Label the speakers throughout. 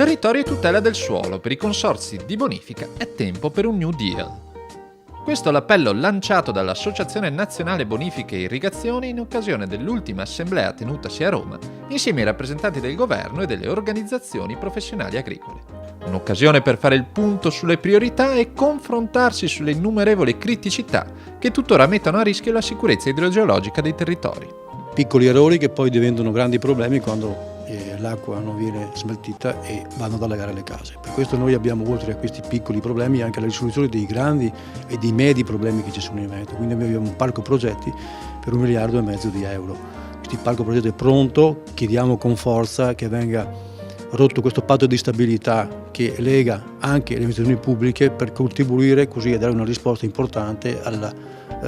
Speaker 1: Territorio e tutela del suolo per i consorzi di bonifica è tempo per un New Deal. Questo è l'appello lanciato dall'Associazione Nazionale Bonifiche e Irrigazione in occasione dell'ultima assemblea tenutasi a Roma insieme ai rappresentanti del governo e delle organizzazioni professionali agricole. Un'occasione per fare il punto sulle priorità e confrontarsi sulle innumerevoli criticità che tuttora mettono a rischio la sicurezza idrogeologica dei territori.
Speaker 2: Piccoli errori che poi diventano grandi problemi quando l'acqua non viene smaltita e vanno ad allagare le case. Per questo noi abbiamo, oltre a questi piccoli problemi, anche la risoluzione dei grandi e dei medi problemi che ci sono in Veneto. Quindi noi abbiamo un parco progetti per 1,5 miliardi di euro. Questo parco progetti è pronto, chiediamo con forza che venga rotto questo patto di stabilità che lega anche le istituzioni pubbliche per contribuire così a dare una risposta importante alla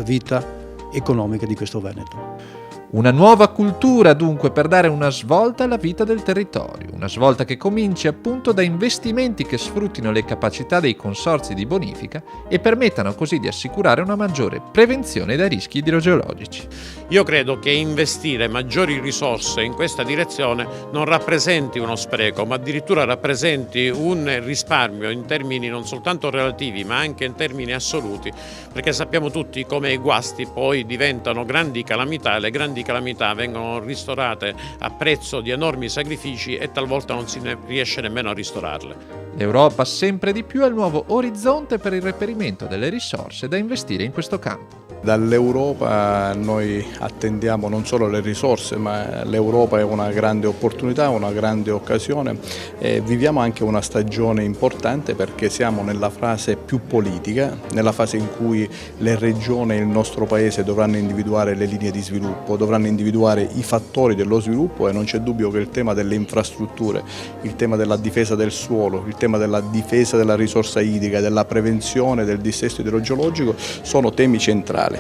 Speaker 2: vita economica di questo Veneto.
Speaker 1: Una nuova cultura dunque per dare una svolta alla vita del territorio, una svolta che cominci appunto da investimenti che sfruttino le capacità dei consorzi di bonifica e permettano così di assicurare una maggiore prevenzione dai rischi idrogeologici.
Speaker 3: Io credo che investire maggiori risorse in questa direzione non rappresenti uno spreco, ma addirittura rappresenti un risparmio in termini non soltanto relativi ma anche in termini assoluti, perché sappiamo tutti come i guasti poi diventano grandi calamità e le grandi calamità vengono ristorate a prezzo di enormi sacrifici e talvolta non si riesce nemmeno a ristorarle.
Speaker 1: L'Europa sempre di più è il nuovo orizzonte per il reperimento delle risorse da investire in questo campo.
Speaker 4: Dall'Europa noi attendiamo non solo le risorse, ma l'Europa è una grande opportunità, una grande occasione e viviamo anche una stagione importante perché siamo nella fase più politica, nella fase in cui le regioni e il nostro Paese dovranno individuare le linee di sviluppo, dovranno individuare i fattori dello sviluppo e non c'è dubbio che il tema delle infrastrutture, il tema della difesa del suolo, il tema della difesa della risorsa idrica, della prevenzione del dissesto idrogeologico sono temi centrali.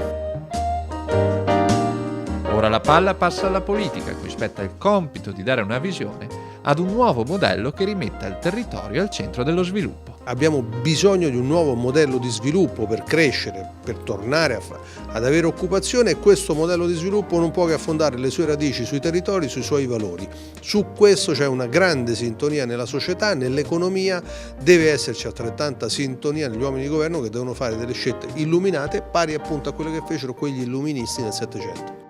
Speaker 1: Ora la palla passa alla politica, a cui spetta il compito di dare una visione ad un nuovo modello che rimetta il territorio al centro dello sviluppo.
Speaker 5: Abbiamo bisogno di un nuovo modello di sviluppo per crescere, per tornare ad avere occupazione e questo modello di sviluppo non può che affondare le sue radici sui territori, sui suoi valori. Su questo c'è una grande sintonia nella società, nell'economia, deve esserci altrettanta sintonia negli uomini di governo che devono fare delle scelte illuminate pari appunto a quelle che fecero quegli illuministi nel Settecento.